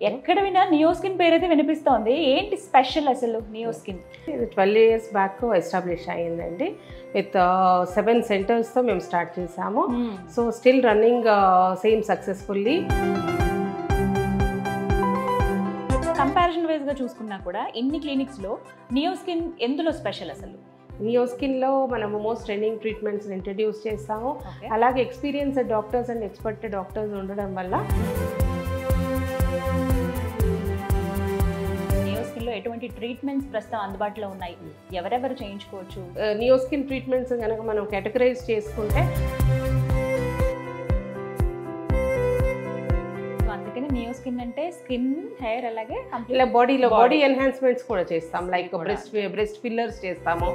ఎక్కడ వినా నియోస్కిన్ పేరైతే వినిపిస్తోంది. ఏంటి స్పెషల్ అసలు నియోస్కిన్? ఇది 12 years బ్యాక్ ఎస్టాబ్లిష్ అయ్యిందండి. విత్ 7 centersతో మేము స్టార్ట్ చేసాము. So still running same successfully. Comparison వైజ్గా చూసుకున్నా కూడా ఇన్ని క్లినిక్స్లో నియోస్కిన్ ఎందులో స్పెషల్ అసలు? నియోస్కిన్లో మనము మోస్ట్ ట్రెండింగ్ ట్రీట్మెంట్స్ ఇంట్రడ్యూస్ చేస్తాము. అలాగే experienced doctors and expert doctors ఉండడం వల్ల నియోస్కిన్లో ఎటువంటి ట్రీట్మెంట్స్ ప్రస్తుతం అందుబాటులో ఉన్నాయి, ఎవరెవరు చేయించుకోవచ్చు? నియోస్కిన్ ట్రీట్మెంట్స్ కనుక మనం కేటగరైజ్ చేసుకుంటే నియోస్కిన్ అంటే స్కిన్, హెయిర్, అలాగే ఇలా బాడీలో బాడీ ఎన్హాన్స్మెంట్స్ కూడా చేస్తాం. లైక్ బ్రెస్ట్ ఫిల్లర్స్ చేస్తాము.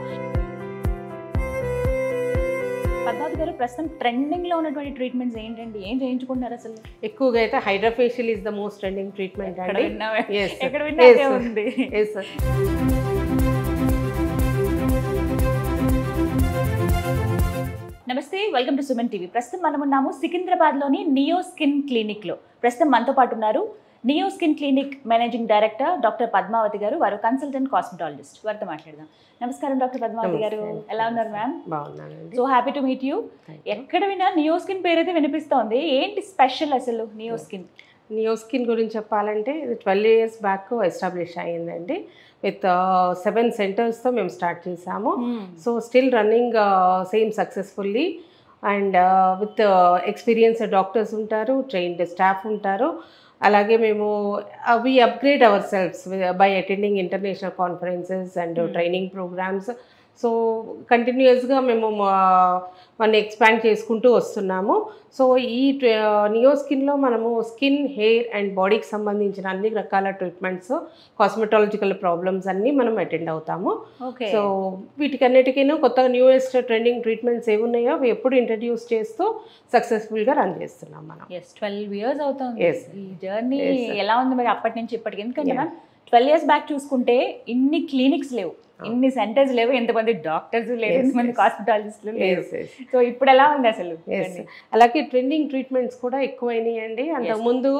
పద్మావతి గారు, ప్రస్తుతం ట్రెండింగ్ లో ఉన్నటువంటి ట్రీట్మెంట్స్ ఏంటండి? ఏం చేయించుకుంటున్నారు అసలు? ఎక్కువగా అయితే hydrafacial is the most trending treatment అండి. ఎక్కడ విన్నా ఉంది. నమస్తే, వెల్కమ్ టు సుమన్ టీవీ. ప్రస్తుతం మనం ఉన్నాము సికింద్రాబాద్లోని నియోస్కిన్ క్లినిక్లో. ప్రస్తుతం మనతో పాటు ఉన్నారు Neoskin clinic managing director doctor Padmavathi గారు. వారు కన్సల్టెంట్ కాస్మెటాలజిస్ట్. వారితో మాట్లాడదాం. నమస్కారం డాక్టర్ పద్మావతి గారు, ఎలా ఉన్నారు మ్యామ్? బాగున్నానండి. So happy to meet you. ఎక్కడ వినా నియోస్కిన్ పేరైతే వినిపిస్తోంది. ఏంటి స్పెషల్ అసలు నియోస్కిన్? నియోస్కిన్ గురించి చెప్పాలంటే ఇది 12 years బ్యాక్ ఎస్టాబ్లిష్ అయ్యిందండి. విత్ 7 centersతో మేము స్టార్ట్ చేసాము. So still running same successfully and with experienced doctors ఉంటారు, ట్రైన్డ్ స్టాఫ్ ఉంటారు. అలాగే మేము we upgrade our selfs by attending international conferences and training programmes. So కంటిన్యూస్గా మేము మన ఎక్స్పాండ్ చేసుకుంటూ వస్తున్నాము. సో ఈ నియోస్కిన్లో మనము స్కిన్, హెయిర్ అండ్ బాడీకి సంబంధించిన అన్ని రకాల ట్రీట్మెంట్స్, కాస్మెటాలజికల్ ప్రాబ్లమ్స్ అన్నీ మనం అటెండ్ అవుతాము. సో వీటికన్నిటికీను కొత్త న్యూయెస్ట్ ట్రెండింగ్ ట్రీట్మెంట్స్ ఏమున్నాయో అవి ఎప్పుడు ఇంట్రడ్యూస్ చేస్తూ సక్సెస్ఫుల్గా రన్ చేస్తున్నాం మనం. 12 years అవుతుంది. ఈ జర్నీ ఎలా ఉంది మరి అప్పటి నుంచి ఇప్పటికి? ఎందుకంటే మనం 12 years బ్యాక్ చూసుకుంటే ఇన్ని క్లినిక్స్ లేవు, ఇన్ని సెంటర్స్ లేవు, ఎంతమంది డాక్టర్స్ లేరు, ఎంతమంది హాస్పిటాలిస్టులు లేరు. సో ఇప్పుడు ఎలా ఉంది అసలు? అలాగే ట్రెండింగ్ ట్రీట్మెంట్స్ కూడా ఎక్కువైనాయండి. అంతకుముందు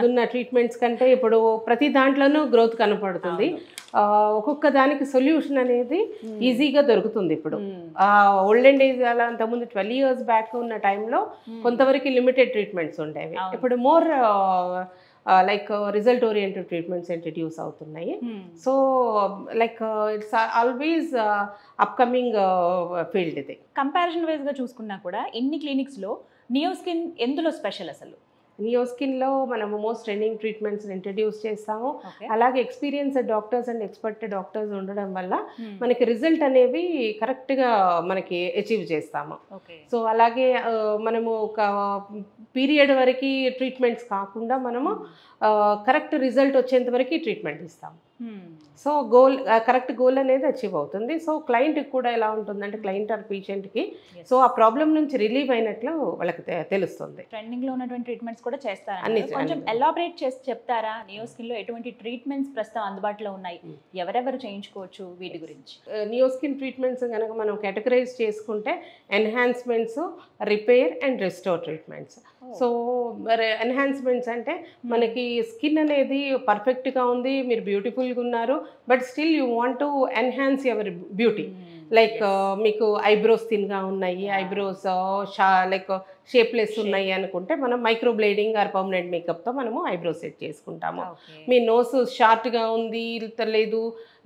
ఉన్న ట్రీట్మెంట్స్ కంటే ఇప్పుడు ప్రతి దాంట్లోనూ గ్రోత్ కనపడుతుంది. ఒక్కొక్క దానికి సొల్యూషన్ అనేది ఈజీగా దొరుకుతుంది ఇప్పుడు. ఓల్డెన్ డేస్ అలా అంతకుముందు 12 years బ్యాక్ ఉన్న టైంలో కొంతవరకు లిమిటెడ్ ట్రీట్మెంట్స్ ఉండేవి. ఇప్పుడు more like result oriented treatments introduce అవుతున్నాయి. So like it's always upcoming field. ఇది కంపారిజన్ వైజ్గా చూసుకున్నా కూడా ఇన్ని క్లినిక్స్లో నియోస్కిన్ ఎందులో స్పెషల్ అసలు? నియోస్కిన్లో మనము మోస్ట్ ట్రెండింగ్ ట్రీట్మెంట్స్ ఇంట్రడ్యూస్ చేస్తాము. అలాగే experienced doctors and expert doctors ఉండడం వల్ల మనకి రిజల్ట్ అనేవి కరెక్ట్గా మనకి అచీవ్ చేస్తాము. సో అలాగే మనము ఒక పీరియడ్ వరకు ట్రీట్మెంట్స్ కాకుండా మనము కరెక్ట్ రిజల్ట్ వచ్చేంత వరకు ట్రీట్మెంట్ ఇస్తాము. సో కరెక్ట్ గోల్ అనేది అచీవ్ అవుతుంది. సో క్లయింట్కి కూడా ఎలా ఉంటుందంటే, క్లయింట్ ఆర్ పేషెంట్కి సో ఆ ప్రాబ్లం నుంచి రిలీవ్ అయినట్లు వాళ్ళకి తెలుస్తుంది. ట్రెండింగ్లో ఉన్నటువంటి ట్రీట్మెంట్స్ కూడా చేస్తారా? కొంచెం ఎలాబరేట్ చేసి చెప్తారా? నియోస్కిన్లో ఎటువంటి ట్రీట్మెంట్స్ ప్రస్తుతం అందుబాటులో ఉన్నాయి, ఎవరెవరు చేయించుకోవచ్చు వీటి గురించి? నియోస్కిన్ ట్రీట్మెంట్స్ కనుక మనం కేటగరైజ్ చేసుకుంటే enhancements, repair and restore treatments. So enhancements అంటే మనకి స్కిన్ అనేది పర్ఫెక్ట్గా ఉంది, మీరు బ్యూటిఫుల్గా ఉన్నారు, but still you want to enhance your beauty. Like మీకు ఐబ్రోస్ థిన్గా ఉన్నాయి, ఐబ్రోస్ లైక్ షేప్లెస్ ఉన్నాయి అనుకుంటే మనం మైక్రో బ్లేడింగ్ ఆర్ పర్మనెంట్ మేకప్తో మనము ఐబ్రోస్ సెట్ చేసుకుంటాము. మీ నోస్ షార్ట్గా ఉంది, లేదు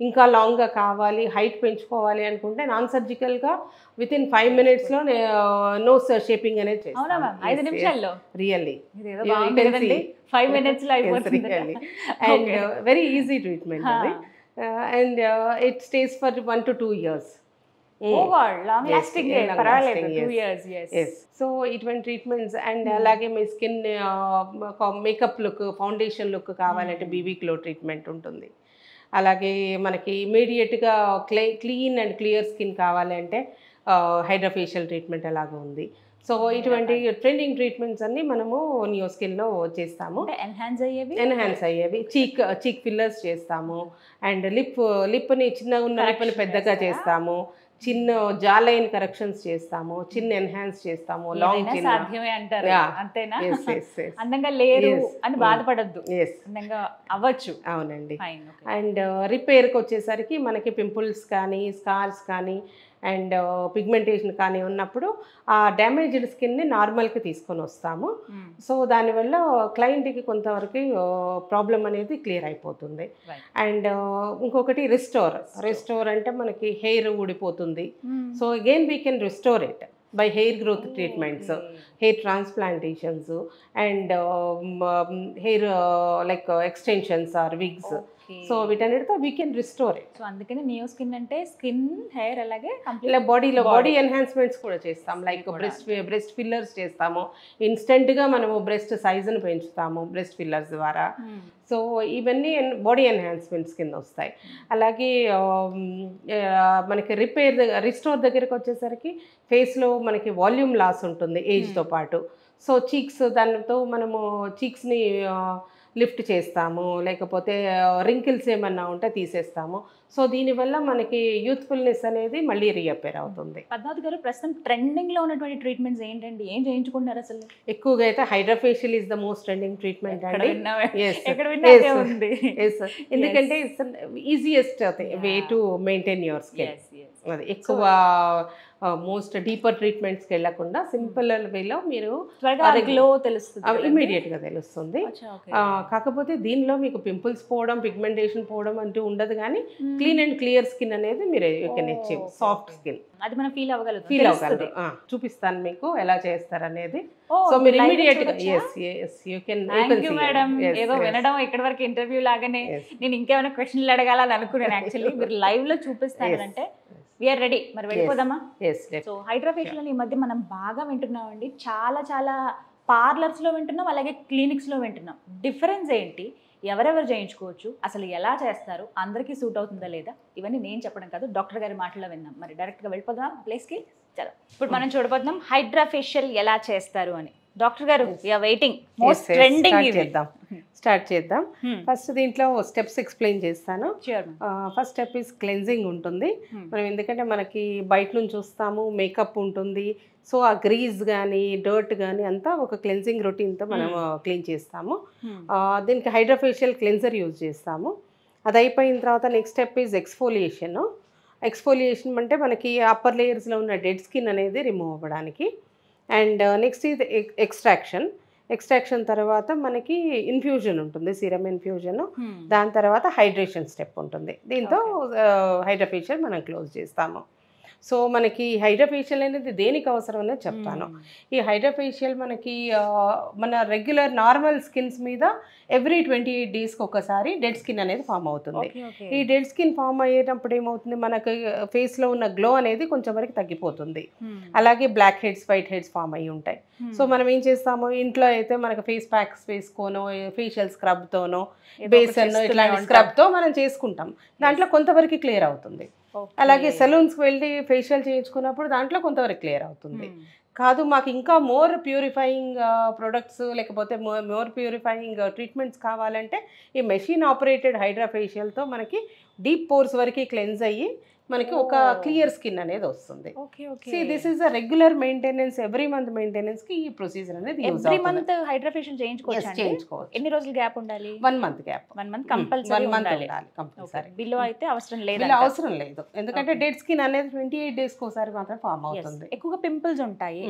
ఇంకా లాంగ్గా కావాలి, హైట్ పెంచుకోవాలి అనుకుంటే నాన్ సర్జికల్గా వితిన్ 5 minutesలో నోస్ షేపింగ్ అనేది చేస్తాం. 5 నిమిషాల్లో రియల్లీ 5 minutesలో అయిపోతుంది. అండ్ వెరీ ఈజీ ట్రీట్మెంట్ అది. And it stays for 1 to 2 years. Long lasting, పర్వాలేదు 2 years. సో ఇటువంటి ట్రీట్మెంట్స్. అండ్ అలాగే మీ skin makeup look, foundation look కావాలంటే బీబీ గ్లో ట్రీట్మెంట్ ఉంటుంది. అలాగే మనకి ఇమీడియట్గా క్లీన్ అండ్ క్లియర్ స్కిన్ కావాలంటే హైడ్రాఫేషియల్ ట్రీట్మెంట్ అలాగే ఉంది. సో ఇటువంటి ట్రెండింగ్ ట్రీట్మెంట్స్ అన్ని మనము నియోస్కిన్లో చేస్తాము. ఎన్హాన్స్ అయ్యేవి చీక్ ఫిల్లర్స్ చేస్తాము. అండ్ లిప్ని చిన్నగా ఉన్న లిప్ని పెద్దగా చేస్తాము. చిన్న జా లైన్ కరెక్షన్స్ చేస్తాము, చిన్న ఎన్హాన్స్ చేస్తాము, లాంగ్ చిన్న. సాధ్యమే అంటారు, అంతేనా? Yes, yes, yes. అందంగా లేరు Yes. అని బాధపడద్దు, Yes. అందంగా అవ్వచ్చు. అవునండి. Fine, okay. అండ్ రిపేర్కి వచ్చేసరికి మనకి పింపుల్స్ కానీ, స్కార్స్ కానీ, అండ్ పిగ్మెంటేషన్ కానీ ఉన్నప్పుడు ఆ డ్యామేజ్డ్ స్కిన్ని నార్మల్కి తీసుకొని వస్తాము. సో దానివల్ల క్లయింట్కి కొంతవరకు ప్రాబ్లం అనేది క్లియర్ అయిపోతుంది. Right. అండ్ ఇంకొకటి రిస్టోర్ అంటే మనకి హెయిర్ ఊడిపోతుంది. So again we can restore it by hair growth treatments, hair transplantations and hair like extensions or wigs. So వీటన్నిటితో we can restore it. So అందుకని నియో స్కిన్ అంటే skin, hair అలాగే ఇలా body enhancements కూడా చేస్తాం. లైక్ బ్రెస్ట్ ఫిల్లర్స్ చేస్తాము, ఇన్స్టెంట్గా మనము బ్రెస్ట్ సైజును పెంచుతాము బ్రెస్ట్ ఫిల్లర్స్ ద్వారా. సో ఇవన్నీ బాడీ ఎన్హాన్స్మెంట్స్ కింద వస్తాయి. అలాగే మనకి రిస్టోర్ దగ్గరికి వచ్చేసరికి ఫేస్లో మనకి వాల్యూమ్ లాస్ ఉంటుంది ఏజ్తో పాటు. సో చీక్స్, దానితో మనము చీక్స్ని లిఫ్ట్ చేస్తాము, లేకపోతే రింకిల్స్ ఏమన్నా ఉంటే తీసేస్తాము. సో దీనివల్ల మనకి యూత్ఫుల్నెస్ అనేది మళ్ళీ రీఅపేర్ అవుతుంది. పద్మావతి గారు, ప్రస్తుతం ట్రెండింగ్లో ఉన్నటువంటి ట్రీట్మెంట్స్ ఏంటండి? ఏం చేయించుకుంటున్నారు అసలు? ఎక్కువగా అయితే hydrafacial is the most trending treatment అండి. ఎందుకంటే it's easiest way to maintain your skin. అది ఎక్కువ మోస్ట్ డీపర్ ట్రీట్మెంట్స్కి వెళ్ళకుండా సింపుల్ వేలో మీరు ఇమీడియట్గా తెలుస్తుంది. కాకపోతే దీనిలో మీకు పింపుల్స్ పోవడం, పిగ్మెంటేషన్ పోవడం అంటూ ఉండదు, కానీ క్లీన్ అండ్ క్లియర్ స్కిన్ అనేది మీరు you can achieve. Soft skin అది మనం ఫీల్ అవ్వగలదు. చూపిస్తాను మీకు ఎలా చేస్తారనేది. సో మీరు ఇమీడియట్ గా యూ కెన్. మేడం, ఏదో వినడం ఇక్కడ వరకు ఇంటర్వ్యూ లాగానే, నేను ఇంకేమైనా క్వశ్చన్లు అడగాలని అనుకున్నాను. యాక్చువల్లీ మీరు లైవ్ లో చూపిస్తానంటే వీఆర్ రెడీ. మరి వెళ్ళిపోదామా? సో హైడ్రాఫేషియల్ ఈ మధ్య మనం బాగా వింటున్నాం అండి, చాలా చాలా పార్లర్స్లో వింటున్నాం, అలాగే క్లినిక్స్లో వింటున్నాం. డిఫరెన్స్ ఏంటి? ఎవరెవరు చేయించుకోవచ్చు? అసలు ఎలా చేస్తారు? అందరికీ సూట్ అవుతుందా లేదా? ఇవన్నీ నేను చెప్పడం కాదు, డాక్టర్ గారి మాటలో విన్నాం. మరి డైరెక్ట్గా వెళ్ళిపోదాం ప్లేస్కి. చలో, ఇప్పుడు మనం చూడబోతున్నాం హైడ్రాఫేషియల్ ఎలా చేస్తారు అని. డాక్టర్ గారు, we are waiting. Most trending start చేద్దాం. ఫస్ట్ దీంట్లో స్టెప్స్ ఎక్స్ప్లెయిన్ చేస్తాను. ఫస్ట్ స్టెప్ ఈజ్ క్లెన్జింగ్ ఉంటుంది. మనం ఎందుకంటే మనకి బయట నుంచి చూస్తాము, మేకప్ ఉంటుంది. సో ఆ గ్రీజ్ కానీ డర్ట్ కానీ అంతా ఒక క్లెన్జింగ్ రొటీన్తో మనం క్లీన్ చేస్తాము. దీనికి హైడ్రాఫేషియల్ క్లెన్జర్ యూజ్ చేస్తాము. అది అయిపోయిన తర్వాత next step is exfoliation. Exfoliation అంటే మనకి అప్పర్ లేయర్స్లో ఉన్న డెడ్ స్కిన్ అనేది రిమూవ్ అవ్వడానికి. అండ్ నెక్స్ట్ ఇది ఎక్స్ట్రాక్షన్ తర్వాత మనకి ఇన్ఫ్యూజన్ ఉంటుంది, సీరం ఇన్ఫ్యూజన్. దాని తర్వాత హైడ్రేషన్ స్టెప్ ఉంటుంది. దీంతో హైడ్రాఫేషియల్ మనం క్లోజ్ చేస్తాము. సో మనకి హైడ్రాఫేషియల్ అనేది దేనికి అవసరం అనేది చెప్తాను. ఈ హైడ్రాఫేషియల్ మనకి మన రెగ్యులర్ నార్మల్ స్కిన్స్ మీద ఎవ్రీ 28 డేస్కి ఒకసారి డెడ్ స్కిన్ అనేది ఫామ్ అవుతుంది. ఈ డెడ్ స్కిన్ ఫామ్ అయ్యేటప్పుడు ఏమవుతుంది, మనకి ఫేస్లో ఉన్న గ్లో అనేది కొంచెం వరకు తగ్గిపోతుంది. అలాగే black heads, white heads form అయ్యి ఉంటాయి. సో మనం ఏం చేస్తాము, ఇంట్లో అయితే మనకి ఫేస్ ప్యాక్స్ వేసుకోనో, ఫేషియల్ స్క్రబ్తోనో, బేసన్ ఇట్లాంటి స్క్రబ్తో మనం చేసుకుంటాం. దాంట్లో కొంతవరకు క్లియర్ అవుతుంది. అలాగే సెలూన్స్కి వెళ్ళి ఫేషియల్ చేయించుకున్నప్పుడు దాంట్లో కొంతవరకు క్లియర్ అవుతుంది. కాదు మాకు ఇంకా మోర్ ప్యూరిఫైయింగ్ ప్రొడక్ట్స్ లేకపోతే మోర్ ప్యూరిఫైయింగ్ ట్రీట్మెంట్స్ కావాలంటే ఈ మెషిన్ ఆపరేటెడ్ హైడ్రాఫేషియల్తో మనకి డీప్ పోర్స్ వరకు క్లెన్స్ అయ్యి మనకి ఒక క్లియర్ స్కిన్ అనేది వస్తుంది. See, this is a regular maintenance, every month maintenance కి ఈ ప్రొసీజర్ అనేది యూజ్ అవుతుంది. ఎవ్రీ మంత్ హైడ్రాఫేషియల్ చేయించుకోవచ్చు. ఎన్ని రోజులు గ్యాప్ ఉండాలి? 1 month గ్యాప్. 1 month కంపల్సరీ ఉండాలి కంపల్సరీ. బిలో అయితే అవసరం లేదు. బిలో అవసరం లేదు, ఎందుకంటే డెడ్ స్కిన్ అనేది 28 డేస్ ఒకసారి మాత్రం ఫామ్ అవుతుంది. ఎక్కువగా పింపుల్స్ ఉంటాయి,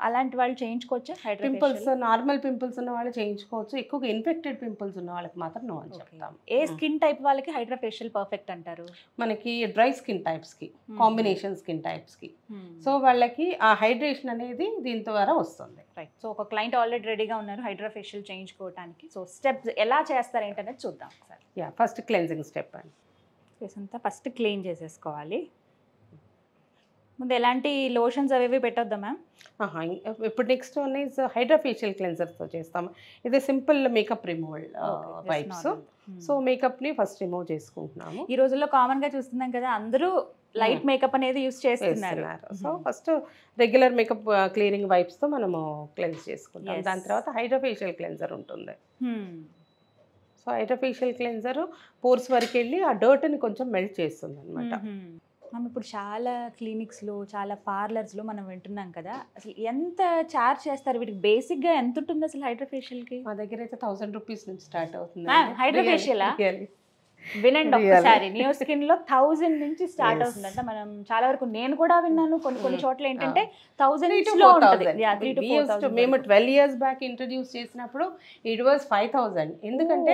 అలాంటి వాళ్ళు చేయించుకోవచ్చు హైడ్రాఫేషియల్? పింపుల్స్, నార్మల్ పింపుల్స్ ఉన్న వాళ్ళు చేయించుకోవచ్చు. ఎక్కువగా ఇన్ఫెక్టెడ్ పింపుల్స్ ఉన్న వాళ్ళకి మాత్రం నో అని చెప్తాం. ఏ స్కిన్ టైప్ వాళ్ళకి హైడ్రాఫేషియల్ పర్ఫెక్ట్ అంటారు? మనకి డ్రై స్కిన్ టైప్స్కి, కాంబినేషన్ స్కిన్ టైప్స్కి. సో వాళ్ళకి ఆ హైడ్రేషన్ అనేది దీని ద్వారా వస్తుంది. రైట్. సో ఒక క్లయింట్ ఆల్రెడీ రెడీగా ఉన్నారు హైడ్రాఫేషియల్ చేయించుకోవడానికి. సో స్టెప్స్ ఎలా చేస్తారు ఏంటనేది చూద్దాం ఒకసారి. ఫస్ట్ క్లెన్జింగ్ స్టెప్ అండి. ఫేస్ అంతా ఫస్ట్ క్లీన్ చేసేసుకోవాలి. ముందు ఎలాంటి లోషన్స్ అవి పెట్టొద్దా మ్యామ్? ఇప్పుడు నెక్స్ట్ వన్ ఈజ్ హైడ్రాఫేషియల్ క్లెన్జర్తో చేస్తాము. ఇది simple makeup removal wipes. So మేకప్ని ఫస్ట్ రిమూవ్ చేసుకుంటున్నాము. ఈ రోజుల్లో కామన్గా చూస్తున్నాం కదా, అందరూ లైట్ మేకప్ అనేది యూస్ చేస్తున్నారు. So first regular makeup cleaning వైప్స్తో మనము క్లెన్స్ చేసుకుంటాం. దాని తర్వాత హైడ్రాఫేషియల్ క్లెన్జర్ ఉంటుంది. సో హైడ్రాఫేషియల్ క్లెన్జర్ పోర్స్ వరకు వెళ్ళి ఆ డర్ట్ని కొంచెం మెల్ట్ చేస్తుంది అనమాట. మనం ఇప్పుడు చాలా క్లినిక్స్లో చాలా పార్లర్స్లో మనం వింటున్నాం కదా, అసలు ఎంత ఛార్జ్ చేస్తారు వీటికి? బేసిక్గా ఎంత ఉంటుంది అసలు హైడ్రోఫేషియల్కి? మా దగ్గర అయితే 1000 రూపీస్ నుంచి స్టార్ట్ అవుతుంది. హైడ్రోఫేషియలా? వినండి ఒక్కసారి, నియో స్కిన్ లో 1000 నుంచి స్టార్ట్ అవుతుందంట. మనం చాలా వరకు నేను కూడా విన్నాను, కొన్ని చోట్ల ఏంటంటే 1000 లో ఉంటుంది. 3 to 4,000. మేము 12 years బ్యాక్ ఇంట్రడ్యూస్ చేసినప్పుడు ఇట్ వాజ్ 5000. ఎందుకంటే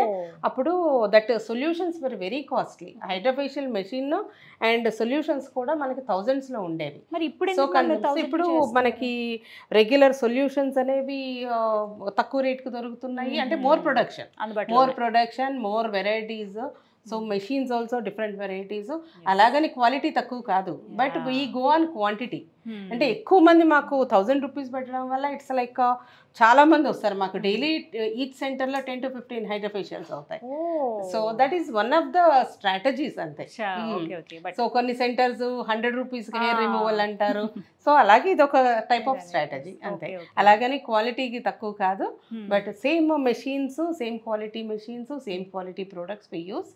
అప్పుడు that solutions were very costly. Hydrofacial machine and solutions కూడా మనకి thousands లో ఉండేవి. మరి ఇప్పుడు ఇప్పుడు మనకి రెగ్యులర్ సొల్యూషన్స్ అనేవి తక్కువ రేట్కి దొరుకుతున్నాయి. అంటే more production, more varieties. So machines also different varieties. అలాగని క్వాలిటీ తక్కువ కాదు, but we go on quantity. అంటే ఎక్కువ మంది మాకు 1000 రూపీస్ పెట్టడం వల్ల ఇట్స్ లైక్ చాలా మంది వస్తారు మాకు. డైలీ ఈచ్ సెంటర్లో 10 to 15 హైడ్రోఫేషియల్స్ అవుతాయి. So that is one of the strategies అంతే. సో కొన్ని సెంటర్స్ 100 రూపీస్కి హెయిర్ రిమూవల్ అంటారు. సో అలాగే ఇది ఒక టైప్ ఆఫ్ స్ట్రాటజీ అంతే. అలాగని క్వాలిటీకి తక్కువ కాదు, but same machines, same quality machines, same quality products we use.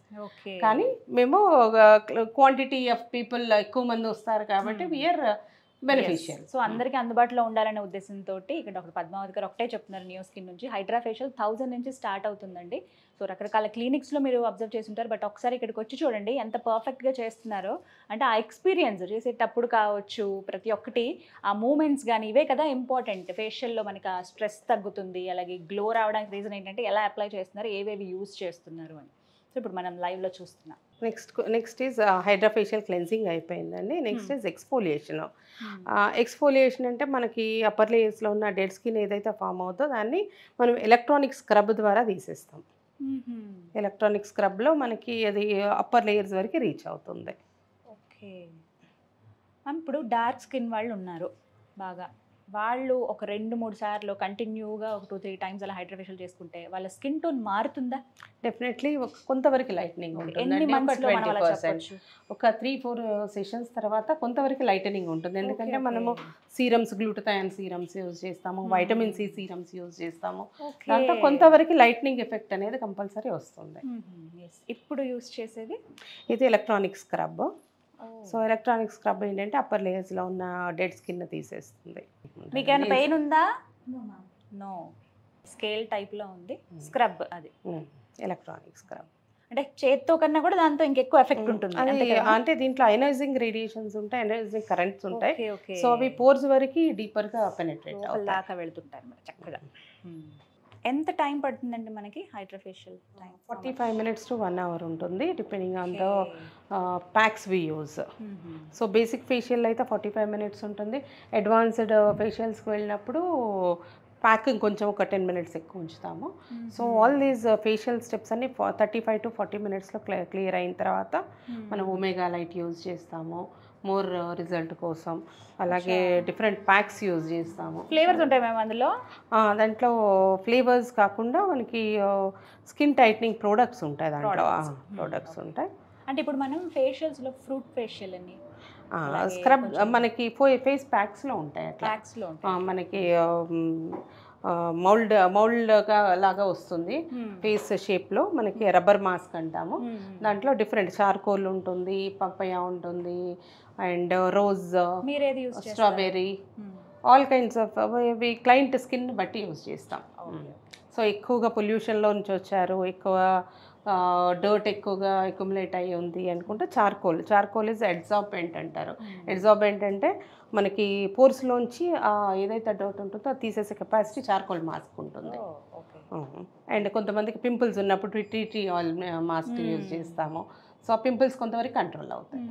కానీ మేము క్వాంటిటీ ఆఫ్ పీపుల్ ఎక్కువ మంది వస్తారు కాబట్టి వీఆర్ బెనిఫిషియల్. సో అందరికీ అందుబాటులో ఉండాలనే ఉద్దేశంతో ఇక్కడ డాక్టర్ పద్మావతి గారు ఒకటే చెప్తున్నారు, నియో స్కిన్ నుంచి హైడ్రాఫేషియల్ 1000 నుంచి స్టార్ట్ అవుతుందండి. సో రకరకాల క్లినిక్స్లో మీరు అబ్జర్వ్ చేసి ఉంటారు, బట్ ఒకసారి ఇక్కడికి వచ్చి చూడండి ఎంత పర్ఫెక్ట్గా చేస్తున్నారో. అంటే ఆ ఎక్స్పీరియన్స్ చేసేటప్పుడు కావచ్చు, ప్రతి ఒక్కటి ఆ మూమెంట్స్ కానీ ఇవే కదా ఇంపార్టెంట్. ఫేషియల్లో మనకి ఆ స్ట్రెస్ తగ్గుతుంది, అలాగే గ్లో రావడానికి రీజన్ ఏంటంటే ఎలా అప్లై చేస్తున్నారు, ఏవేవి యూజ్ చేస్తున్నారు అని. సో ఇప్పుడు మనం లైవ్లో చూస్తున్నాం. నెక్స్ట్ ఈజ్ హైడ్రాఫేషియల్ క్లెన్సింగ్ అయిపోయిందండి. Next is exfoliation. ఎక్స్ఫోలియేషన్ అంటే మనకి అప్పర్ లేయర్స్లో ఉన్న డెడ్ స్కిన్ ఏదైతే ఫామ్ అవుతుందో దాన్ని మనం ఎలక్ట్రానిక్ స్క్రబ్ ద్వారా తీసేస్తాం. ఎలక్ట్రానిక్ స్క్రబ్లో మనకి అది అప్పర్ లేయర్స్ వరకు రీచ్ అవుతుంది. ఓకే మ్యామ్, ఇప్పుడు డార్క్ స్కిన్ వాళ్ళు ఉన్నారు బాగా, వాళ్ళు ఒక 2-3 సార్లు కంటిన్యూగా ఒక 2-3 టైమ్స్ అలా హైడ్రోఫేషియల్ చేసుకుంటే వాళ్ళ స్కిన్ టోన్ మారుతుందా? డెఫినెట్లీ కొంతవరకు లైటనింగ్ ఉంటుంది. ఒక 3-4 సెషన్స్ తర్వాత కొంతవరకు లైటనింగ్ ఉంటుంది. ఎందుకంటే మనము సీరమ్స్, గ్లూటథయాన్ సీరమ్స్ యూజ్ చేస్తాము, వైటమిన్ సి సీరమ్స్ యూజ్ చేస్తాము. దాంతో కొంతవరకు లైటనింగ్ ఎఫెక్ట్ అనేది కంపల్సరీ వస్తుంది. ఇప్పుడు యూజ్ చేసేది ఇది electronic scrub. So electronic scrub ఏంటంటే అప్పర్ లేయర్స్లో ఉన్న డెడ్ స్కిన్ తీసేస్తుంది. మీకు ఏమైనా పెయిన్ ఉందా? నో. స్కేల్ టైప్లో ఉంది స్క్రబ్, అది ఎలక్ట్రానిక్ స్క్రబ్. అంటే చేత్తో కన్నా కూడా దాంతో ఇంకెక్కువ ఎఫెక్ట్ ఉంటుంది. అంటే దీంట్లో అయనైజింగ్ రేడియేషన్స్ ఉంటాయి, అయనైజింగ్ కరెంట్స్ ఉంటాయి. సో అవి పోర్స్ వరకు డీపర్గా పెనెట్రేట్ దాకా వెళ్తుంటారు చక్కగా. ఎంత టైం పడుతుందండి మనకి hydrofacial time? 45 minutes to 1 hour ఉంటుంది, depending on the packs we use. So basic facial అయితే 45 minutes ఉంటుంది. అడ్వాన్స్డ్ ఫేషియల్స్కి వెళ్ళినప్పుడు ప్యాక్ కొంచెం ఒక 10 minutes ఎక్కువ ఉంచుతాము. So all these facial steps అన్ని 35 to 40 minutesలో క్లియర్ అయిన తర్వాత మనం ఒమేగా లైట్ యూజ్ చేస్తాము మోర్ రిజల్ట్ కోసం. అలాగే డిఫరెంట్ ప్యాక్స్ యూజ్ చేస్తాము. ఫ్లేవర్స్ ఉంటాయి మేము అందులో? దాంట్లో ఫ్లేవర్స్ కాకుండా మనకి స్కిన్ టైట్నింగ్ ప్రోడక్ట్స్ ఉంటాయి, దాంట్లో ప్రోడక్ట్స్ ఉంటాయి. అంటే ఇప్పుడు మనం ఫేషియల్స్లో ఫ్రూట్ ఫేషియల్ అని, స్క్రబ్ మనకి ఫేస్ ప్యాక్స్లో ఉంటాయి. అట్లా మనకి మౌల్డ్ లాగా వస్తుంది ఫేస్ షేప్లో. మనకి రబ్బర్ మాస్క్ అంటాము. దాంట్లో డిఫరెంట్ చార్కోల్ ఉంటుంది, పప్పయ ఉంటుంది, and rose, strawberry, all kinds of client skin బట్టి యూజ్ చేస్తాం. సో ఎక్కువగా పొల్యూషన్లో నుంచి వచ్చారు, ఎక్కువ డర్ట్ ఎక్కువగా అక్యుములేట్ అయ్యి ఉంది అనుకుంటే చార్కోల్ ఇస్ అడ్సార్బెంట్ అంటారు. అడ్సార్బెంట్ అంటే మనకి పోర్స్లోంచి ఏదైతే డర్ట్ ఉంటుందో అది తీసేసే కెపాసిటీ చార్కోల్ మాస్క్ ఉంటుంది. అండ్ కొంతమందికి పింపుల్స్ ఉన్నప్పుడు టీ ఆయిల్ మాస్క్ యూజ్ చేస్తాము. సో ఆ పింపుల్స్ కొంతవరకు కంట్రోల్ అవుతాయి.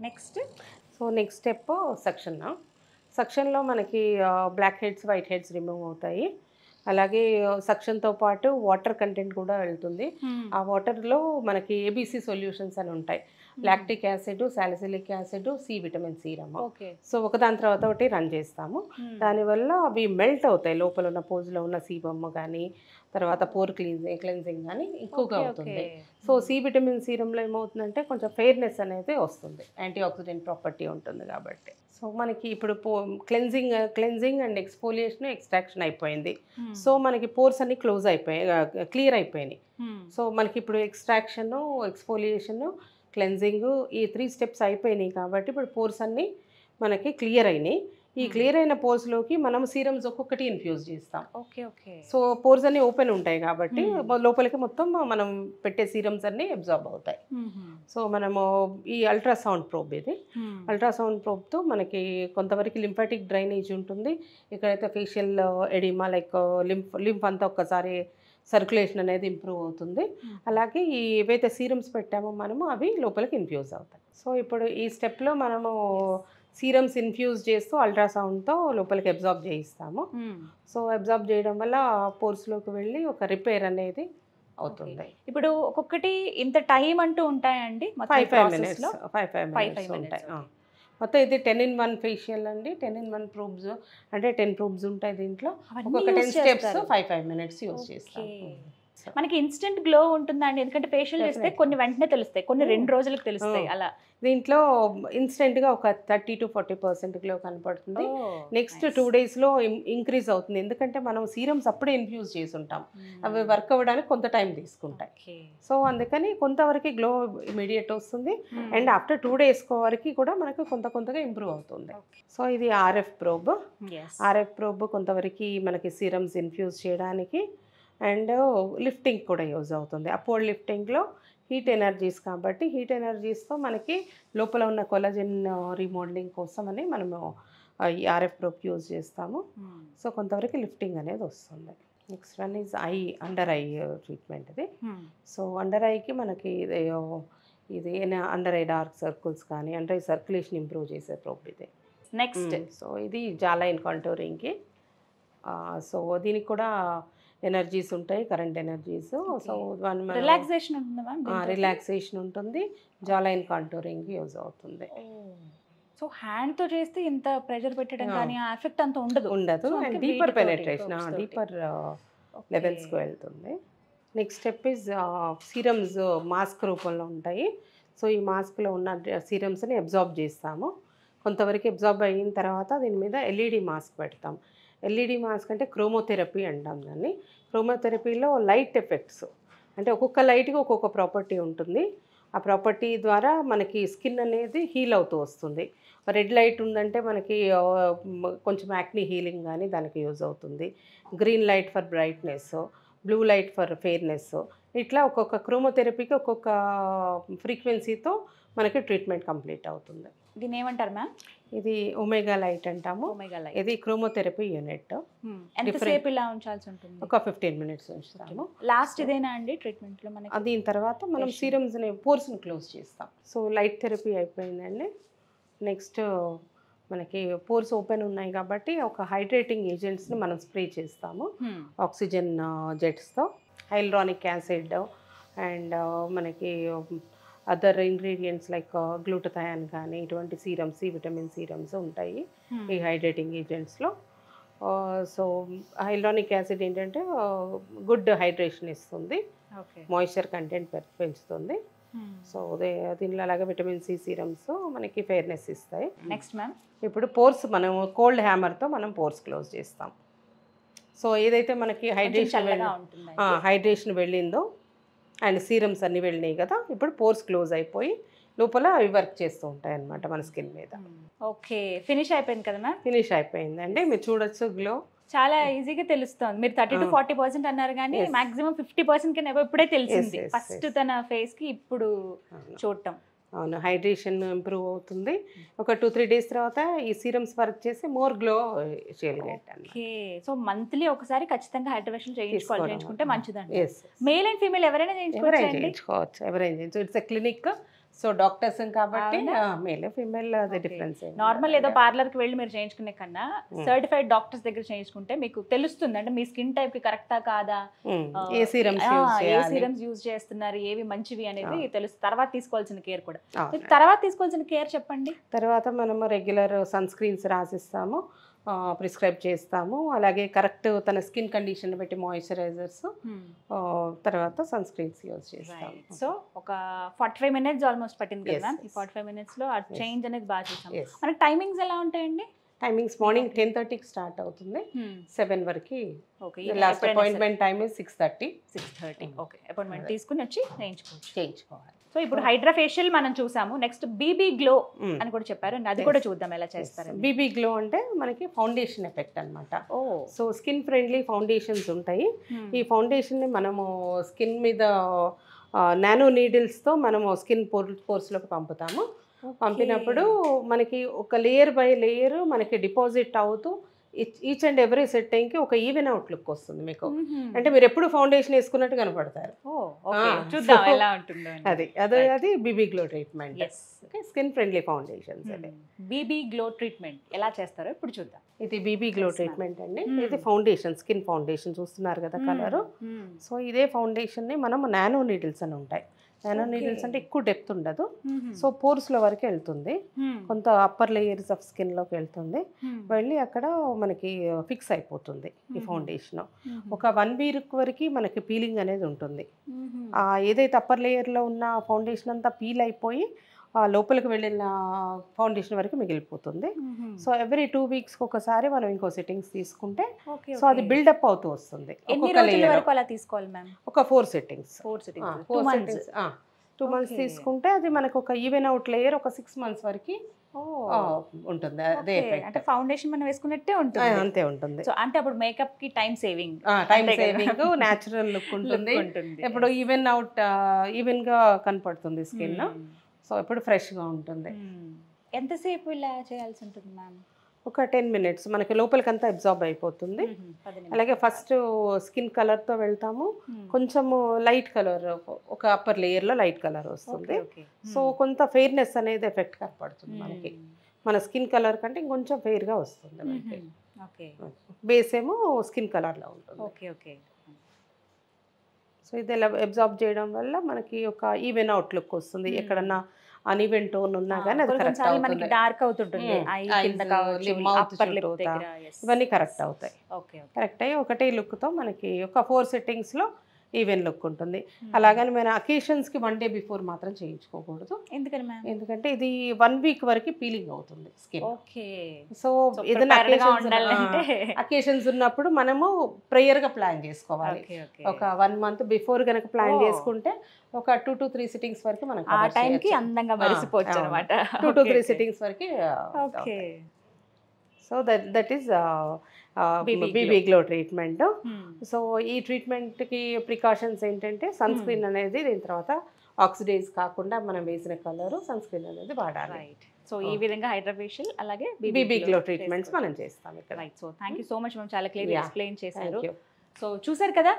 నెక్స్ట్ స్టెప్ సక్షన్లో మనకి black heads, white heads remove అవుతాయి. అలాగే సక్షన్తో పాటు వాటర్ కంటెంట్ కూడా వెళ్తుంది. ఆ వాటర్లో మనకి ఏబీసీ సొల్యూషన్స్ అని ఉంటాయి. Lactic acid, salicylic acid, C vitamin serum. So ఒకదాని తర్వాత ఒకటి రన్ చేస్తాము. దానివల్ల అవి మెల్ట్ అవుతాయి, లోపల ఉన్న పోజ్లో ఉన్న సీబమ్ కానీ తర్వాత పోర్ క్లెన్జింగ్ కానీ ఎక్కువగా అవుతుంది. సో సి విటమిన్ సీరంలో ఏమవుతుందంటే కొంచెం ఫెయిర్నెస్ అనేది వస్తుంది, యాంటీ ఆక్సిడెంట్ ప్రాపర్టీ ఉంటుంది కాబట్టి. సో మనకి ఇప్పుడు క్లెన్జింగ్ అండ్ ఎక్స్ఫోలియేషన్, ఎక్స్ట్రాక్షన్ అయిపోయింది. సో మనకి పోర్స్ అన్ని క్లియర్ అయిపోయినాయి. సో మనకి ఇప్పుడు ఎక్స్ట్రాక్షన్, ఎక్స్ఫోలియేషన్, క్లెన్జింగ్, ఈ 3 స్టెప్స్ అయిపోయినాయి కాబట్టి ఇప్పుడు పోర్స్ అన్నీ మనకి క్లియర్ అయినాయి. ఈ క్లియర్ అయిన పోర్స్లోకి మనం సీరమ్స్ ఒక్కొక్కటి ఇన్ఫ్యూజ్ చేస్తాం. Okay okay. సో పోర్స్ అన్నీ ఓపెన్ ఉంటాయి కాబట్టి లోపలికి మొత్తం మనం పెట్టే సీరమ్స్ అన్నీ అబ్జార్బ్ అవుతాయి. సో మనము ఈ అల్ట్రాసౌండ్ ప్రోబ్, ఇది అల్ట్రాసౌండ్ ప్రోబ్తో మనకి కొంతవరకు లింఫాటిక్ డ్రైనేజ్ ఉంటుంది. ఇక్కడైతే ఫేషియల్ ఎడిమా లైక్ లింఫ్ అంతా ఒక్కసారి సర్క్యులేషన్ అనేది ఇంప్రూవ్ అవుతుంది. అలాగే ఈ ఏవైతే సీరమ్స్ పెట్టామో మనము అవి లోపలికి ఇన్ఫ్యూజ్ అవుతాయి. సో ఇప్పుడు ఈ స్టెప్లో మనము సీరమ్స్ ఇన్ఫ్యూజ్ చేస్తూ అల్ట్రాసౌండ్తో లోపలికి అబ్జార్బ్ చేయిస్తాము. సో అబ్జార్బ్ చేయడం వల్ల పోర్స్లోకి వెళ్ళి ఒక రిపేర్ అనేది అవుతుంది. ఇప్పుడు ఒక్కొక్కటి ఇంత టైం అంటూ ఉంటాయండి? 5 minutes ఉంటాయి. మొత్తం ఇది 10-in-1 ఫేషియల్ అండి. 10-in-1 probes అంటే 10 probes ఉంటాయి దీంట్లో. ఒక్కొక్క 10 steps 5 minutes యూజ్ చేస్తాం. మనకి ఇన్స్టెంట్ గ్లో ఉంటుందా అండి? ఎందుకంటే ఫేషియల్ చేస్తే కొన్ని వెంటనే తెలుస్తాయి, కొన్ని 2 రోజులకు తెలుస్తాయి. అలా దీంట్లో ఇన్స్టెంట్గా ఒక 30-40% గ్లో కనపడుతుంది. నెక్స్ట్ 2 daysలో ఇంక్రీజ్ అవుతుంది. ఎందుకంటే మనం సీరమ్స్ అప్పుడే ఇన్ఫ్యూజ్ చేసి ఉంటాం, అవి వర్క్ అవ్వడానికి కొంత టైం తీసుకుంటాయి. సో అందుకని కొంతవరకు గ్లో ఇమీడియట్ వస్తుంది. అండ్ ఆఫ్టర్ 2 days వరకు కూడా మనకు కొంతగా ఇంప్రూవ్ అవుతుంది. సో ఇది ఆర్ఎఫ్ ప్రోబ్. ఆర్ఎఫ్ ప్రోబ్ కొంతవరకు మనకి సీరమ్స్ ఇన్ఫ్యూజ్ చేయడానికి అండ్ లిఫ్టింగ్ కూడా యూజ్ అవుతుంది. అప్వర్డ్ లిఫ్టింగ్లో హీట్ ఎనర్జీస్ కాబట్టి హీట్ ఎనర్జీస్తో మనకి లోపల ఉన్న కొలాజన్ రీమోడలింగ్ కోసం అని మనము ఈ ఆర్ఎఫ్ ప్రోబ్ యూజ్ చేస్తాము. సో కొంతవరకు లిఫ్టింగ్ అనేది వస్తుంది. Next one is under eye treatment. ఇది సో అండర్ ఐకి మనకి ఇది అండర్ ఐ డార్క్ సర్కిల్స్ కానీ అండర్ ఐ సర్క్యులేషన్ ఇంప్రూవ్ చేసే ప్రోబ్ ఇది. నెక్స్ట్ సో ఇది జాలైన్ కాంటూరింగ్కి. సో దీనికి కూడా ఎనర్జీస్ ఉంటాయి, కరెంట్ ఎనర్జీస్. సో రిలాక్సేషన్ ఉంటుంది, జాలైన్ కాంటూరింగ్ యూజ్ అవుతుంది. సో హ్యాండ్ తో చేస్తే ఇంత ప్రెషర్ పెట్టడం కానీ ఆ ఎఫెక్ట్ అంత ఉండదు. అండ్ డీపర్ పెనెట్రేషన్, డీపర్ లెవెల్స్కి వెళ్తుంది. Next step is serums mask రూపంలో ఉంటాయి. సో ఈ మాస్క్లో ఉన్న సీరమ్స్ని అబ్జార్బ్ చేస్తాము. కొంతవరకు అబ్జార్బ్ అయిన తర్వాత దీని మీద ఎల్ఈడి మాస్క్ పెడతాం. ఎల్ఈడి మాస్క్ అంటే క్రోమోథెరపీ అంటాం దాన్ని. క్రోమోథెరపీలో లైట్ ఎఫెక్ట్స్ అంటే ఒక్కొక్క లైట్కి ఒక్కొక్క ప్రాపర్టీ ఉంటుంది. ఆ ప్రాపర్టీ ద్వారా మనకి స్కిన్ అనేది హీల్ అవుతూ వస్తుంది. రెడ్ లైట్ ఉందంటే మనకి కొంచెం యాక్ని హీలింగ్ కానీ దానికి యూజ్ అవుతుంది. Green light for brightness, blue light for fairness, ఇట్లా ఒక్కొక్క క్రోమోథెరపీకి ఒక్కొక్క ఫ్రీక్వెన్సీతో మనకి ట్రీట్మెంట్ కంప్లీట్ అవుతుంది. దీని ఏమంటారు మ్యామ్? ఇది ఒమేగా లైట్ అంటాము. ఇది క్రోమోథెరపీ యూనిట్. ఎంతసేపు ఇలా ఉంచాల్సి ఉంటుంది? ఒక 15 minutes ఉంచుతాము. లాస్ట్ ఇదేనా అండి ట్రీట్మెంట్లో మనకి? దీని తర్వాత మనం సీరమ్స్ని పోర్స్ని క్లోజ్ చేస్తాం. సో లైట్ థెరపీ అయిపోయిందండి. నెక్స్ట్ మనకి పోర్స్ ఓపెన్ ఉన్నాయి కాబట్టి ఒక హైడ్రేటింగ్ ఏజెంట్స్ని మనం స్ప్రే చేస్తాము ఆక్సిజన్ జెట్స్తో. హైల్రానిక్ యాసిడ్ అండ్ మనకి అదర్ ఇంగ్రీడియంట్స్ లైక్ గ్లూటథయాన్ కానీ ఇటువంటి సీరమ్స్, విటమిన్ సీరమ్స్ ఉంటాయి ఈ హైడ్రేటింగ్ ఏజెంట్స్లో. సో హైల్రానిక్ యాసిడ్ ఏంటంటే గుడ్ హైడ్రేషన్ ఇస్తుంది, మాయిశ్చర్ కంటెంట్ పెంచుతుంది. సో దీనిలో అలాగే విటమిన్ సి సీరమ్స్ మనకి ఫెయిర్నెస్ ఇస్తాయి. నెక్స్ట్ మ్యామ్ ఇప్పుడు పోర్స్ మనం కోల్డ్ హ్యామర్తో మనం పోర్స్ క్లోజ్ చేస్తాం. సో ఏదైతే మనకి హైడ్రేషన్ వెళ్ళిందో అండ్ సీరమ్స్ అన్నీ వెళ్ళినాయి కదా, ఇప్పుడు పోర్స్ క్లోజ్ అయిపోయి లోపల అవి వర్క్ చేస్తూ ఉంటాయి అన్నమాట మన స్కిన్ మీద. ఓకే, ఫినిష్ అయిపోయింది కదా మ్యామ్? ఫినిష్ అయిపోయిందండి. మీరు చూడొచ్చు గ్లో చాలా ఈజీగా తెలుస్తుంది. మీరు 30-40% అన్నారు కానీ మాక్సిమం 50% కన్నా ఇప్పుడే తెలిసింది ఫస్ట్ తన ఫేస్ కి ఇప్పుడు చూడటం. అవును, హైడ్రేషన్ ఇంప్రూవ్ అవుతుంది. ఒక 2-3 days తర్వాత ఈ సీరమ్స్ వర్క్ చేసి మోర్ గ్లో చేయగలుగుతాను. ఓకే, సో మంత్లీ ఒకసారి ఖచ్చితంగా హైడ్రేషన్ చేయించుకుంటే మంచిదండి. మేల్ అండ్ ఫీమేల్ ఎవరైనా చేయించుకోవచ్చు. ఎవరైనా చేయించు. It's a clinic. So doctors కాబట్టి మేల్ ఫీమేల్ అది డిఫరెన్స్. నార్మల్ ఏదో పార్లర్కి వెళ్ళి మీరు చేయించుకునే కన్నా సర్టిఫైడ్ డాక్టర్స్ దగ్గర చేయించుకుంటే మీకు తెలుస్తుంది అంటే మీ స్కిన్ టైప్ కి కరెక్టా కాదా, ఏ సీరమ్స్ యూజ్ చేస్తున్నారు, ఏవి మంచివి అనేది తెలుస్తుంది. తర్వాత తీసుకోవాల్సిన కేర్ కూడా. తర్వాత తీసుకోవాల్సిన కేర్ చెప్పండి. తర్వాత మనము రెగ్యులర్ సన్ స్క్రీన్స్ రాసిస్తాము, ప్రిస్క్రైబ్ చేస్తాము. అలాగే కరెక్ట్ తన స్కిన్ కండిషన్ బట్టి మాయిశ్చరైజర్స్, తర్వాత సన్ స్క్రీన్స్ యూజ్ చేస్తాం. సో ఒక 45 minutes ఆల్మోస్ట్ పట్టింది కదా. ఈ 45 minutes లో ఆ చేంజ్ అనేది బాగా చూసాం. మనకి టైమింగ్స్ ఎలా ఉంటాయండి? టైమింగ్స్ మార్నింగ్ 10:30కి స్టార్ట్ అవుతుంది, 7 వరకు. Last appointment time 6:30. Okay, appointment తీసుకుని వచ్చి చేయించుకోవాలి. సో ఇప్పుడు హైడ్రా ఫేషియల్ మనం చూసాము, నెక్స్ట్ బీబీ గ్లో అని కూడా చెప్పారు, అది కూడా చూద్దాం ఎలా చేస్తారు. బీబీ గ్లో అంటే మనకి ఫౌండేషన్ ఎఫెక్ట్ అనమాట. సో స్కిన్ ఫ్రెండ్లీ ఫౌండేషన్స్ ఉంటాయి. ఈ ఫౌండేషన్ని మనము స్కిన్ మీద నానో నీడిల్స్తో మనము స్కిన్ పోర్స్లోకి పంపుతాము. పంపినప్పుడు మనకి ఒక లేయర్ బై లేయర్ మనకి డిపాజిట్ అవుతూ ఈచ్ అండ్ ఎవ్రీ సెట్టింగ్కి ఒక ఈవెన్ అవుట్ లుక్ వస్తుంది మీకు. అంటే మీరు ఎప్పుడు ఫౌండేషన్ వేసుకున్నట్టు కనపడతారు. అది BB glow treatment. Skin friendly foundations. BB glow treatment ఎలా చేస్తారో ఇప్పుడు చూద్దాం. ఇది బీబీ గ్లో ట్రీట్మెంట్ అండి. ఇది ఫౌండేషన్, స్కిన్ ఫౌండేషన్ చూస్తున్నారు కదా కలరు. సో ఇదే ఫౌండేషన్ని మనం నానో నీడిల్స్ అని ఉంటాయి. నానో నీడిల్స్ అంటే ఎక్కువ డెప్త్ ఉండదు. సో పోర్స్లో వరకు వెళ్తుంది, కొంత అప్పర్ లేయర్స్ ఆఫ్ స్కిన్లోకి వెళ్తుంది, వెళ్ళి అక్కడ మనకి ఫిక్స్ అయిపోతుంది ఈ ఫౌండేషన్. ఒక 1 వీక్ వరకు మనకి పీలింగ్ అనేది ఉంటుంది. ఏదైతే అప్పర్ లేయర్లో ఉన్న ఫౌండేషన్ అంతా పీల్ అయిపోయి లోపలికి వెళ్ళిన ఫౌండేషన్ వరకు మిగిలిపోతుంది. సో ఎవ్రీ 2 వీక్స్కి ఒకసారి మనం ఇంకో సెట్టింగ్స్ తీసుకుంటే సో అది బిల్డప్ అవుతూ వస్తుంది. ఒక 4 సెట్టింగ్స్ 2 మంత్స్ తీసుకుంటే అది మనకు ఒక ఈవెన్ అవుట్ లేయర్ ఒక 6 మంత్స్ వరకు ఉంటుంది. అదే అంటే ఫౌండేషన్ మనం వేసుకున్నట్టే ఉంటుంది, అంతే ఉంటుంది. సో అంటే అప్పుడు మేకప్ కి టైం సేవింగ్ న్యాచురల్ లుక్ ఉంటుంది. ఇప్పుడు ఈవెన్ గా కనపడుతుంది స్కిన్. సో ఎప్పుడు ఫ్రెష్గా ఉంటుంది. ఎంతసేపు ఇలా చేయాల్సి ఉంటుంది మ్యామ్? ఒక 10 మినిట్స్ మనకి లోపలికంతా అబ్జార్బ్ అయిపోతుంది. అలాగే ఫస్ట్ స్కిన్ కలర్తో వెళ్తాము. కొంచెము లైట్ కలర్, ఒక అప్పర్ లేయర్లో లైట్ కలర్ వస్తుంది. సో కొంత ఫెయిర్నెస్ అనేది ఎఫెక్ట్ కనపడుతుంది మనకి. మన స్కిన్ కలర్ కంటే ఇంకొంచెం ఫెయిర్గా వస్తుంది మనకి. బేస్ ఏమో స్కిన్ కలర్లో ఉంటుంది. సో ఇది ఇలా అబ్జార్బ్ చేయడం వల్ల మనకి ఒక ఈవెన్ అవుట్ లుక్ వస్తుంది. ఎక్కడన్నా అన్ఈవెన్ టోన్ ఉన్నా కానీ అది కరెక్ట్ అవుతుంది. డార్క్ అవుతుంటుంది, ఇవన్నీ కరెక్ట్ అవుతాయి. కరెక్ట్ అయ్యి ఒకటే లుక్తో మనకి ఒక 4 సెట్టింగ్స్లో ఈవెన్ లుక్ ఉంటుంది. అలాగని మన అకేషన్స్కి 1 డే బిఫోర్ మాత్రం చేయించుకోకూడదు. ఎందుకంటే ఇది 1 వీక్ వరకు పీలింగ్ అవుతుంది స్కిన్. సో ఏదైనా అకేషన్స్ ఉన్నప్పుడు మనము ప్రేయర్గా ప్లాన్ చేసుకోవాలి. ఒక 1 మంత్ బిఫోర్ కనుక ప్లాన్ చేసుకుంటే ఒక 2 to 3 సిట్టింగ్స్ వరకు మనం ఆ టైంకి అందంగా మరిసిపోవచ్చు అనమాట. 2 to 3 సిట్టింగ్స్ వరకు. So that is BB glow treatment. So ఈ ట్రీట్మెంట్కి ప్రికాషన్స్ ఏంటంటే సన్ స్క్రీన్ అనేది దీని తర్వాత ఆక్సిడైజ్ కాకుండా మనం వేసిన కలర్ సన్ స్క్రీన్ అనేది వాడాలి. సో ఈ విధంగా హైడ్రా ఫేషియల్ అలాగే బీబీ గ్లో ట్రీట్మెంట్స్ మనం చేస్తాం ఇక్కడ. So thank you so much ma'am, చాలా క్లియర్ ఎక్స్ప్లెయిన్ చేశారు. సో చూసారు కదా,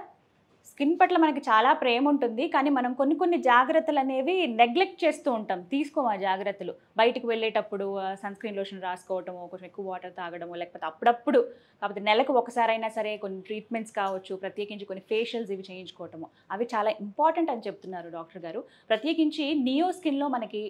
స్కిన్ పట్ల మనకి చాలా ప్రేమ ఉంటుంది, కానీ మనం కొన్ని జాగ్రత్తలు అనేవి నెగ్లెక్ట్ చేస్తూ ఉంటాం, తీసుకోము ఆ జాగ్రత్తలు. బయటకు వెళ్ళేటప్పుడు సన్ స్క్రీన్ లోషన్ రాసుకోవటము, కొంచెం ఎక్కువ వాటర్ తాగడము, లేకపోతే అప్పుడప్పుడు కాకపోతే నెలకు ఒకసారైనా సరే కొన్ని ట్రీట్మెంట్స్ కావచ్చు, ప్రత్యేకించి కొన్ని ఫేషియల్స్ ఇవి చేయించుకోవటము, అవి చాలా ఇంపార్టెంట్ అని చెప్తున్నారు డాక్టర్ గారు. ప్రత్యేకించి నియో స్కిన్లో మనకి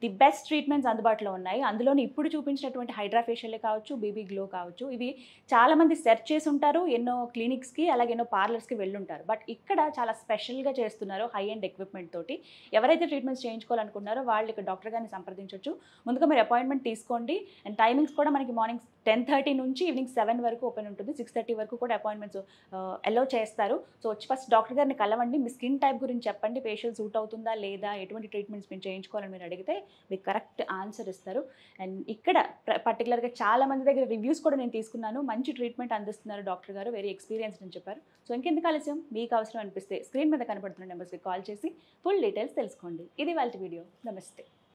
ది బెస్ట్ ట్రీట్మెంట్స్ అందుబాటులో ఉన్నాయి. అందులోని ఇప్పుడు చూపించినటువంటి హైడ్రా ఫేషియల్ కావచ్చు, బీబీ గ్లో కావచ్చు, ఇవి చాలామంది సెర్చ్ చేసి ఉంటారు, ఎన్నో క్లినిక్స్కి అలాగే ఎన్నో పార్లర్స్కి వెళ్ళుంటారు. బట్ ఇక్కడ చాలా స్పెషల్గా చేస్తున్నారు హై అండ్ ఎక్విప్మెంట్ తోటి. ఎవరైతే ట్రీట్మెంట్స్ చేయించుకోవాలనుకున్నారో వాళ్ళు ఇక్కడ డాక్టర్ గారిని సంప్రదించవచ్చు. ముందుగా మీరు అపాయింట్మెంట్ తీసుకోండి. అండ్ టైమింగ్స్ కూడా మనకి మార్నింగ్ 10:30 నుంచి ఈవినింగ్ 7 వరకు ఓపెన్ ఉంటుంది. 6:30 వరకు కూడా అపాయింట్మెంట్స్ అలౌ చేస్తారు. సో వచ్చి ఫస్ట్ డాక్టర్ గారిని కలవండి, మీ స్కిన్ టైప్ గురించి చెప్పండి, ఫేషియల్ సూట్ అవుతుందా లేదా, ఎటువంటి ట్రీట్మెంట్స్ మీరు చేయించుకోవాలని మీరు అడిగితే మీకు కరెక్ట్ ఆన్సర్ ఇస్తారు. అండ్ ఇక్కడ పర్టికులర్గా చాలా మంది దగ్గర రివ్యూస్ కూడా నేను తీసుకున్నాను, మంచి ట్రీట్మెంట్ అందిస్తున్నారు డాక్టర్ గారు, వెరీ ఎక్స్పీరియన్స్డ్ అని చెప్పారు. సో ఇంకెందుకు ఆలస్యం, మీకు అవసరం అనిపిస్తే స్క్రీన్ మీద కనపడుతున్న నెంబర్స్కి కాల్ చేసి ఫుల్ డీటెయిల్స్ తెలుసుకోండి. ఇది వాళ్ళ వీడియో. నమస్తే.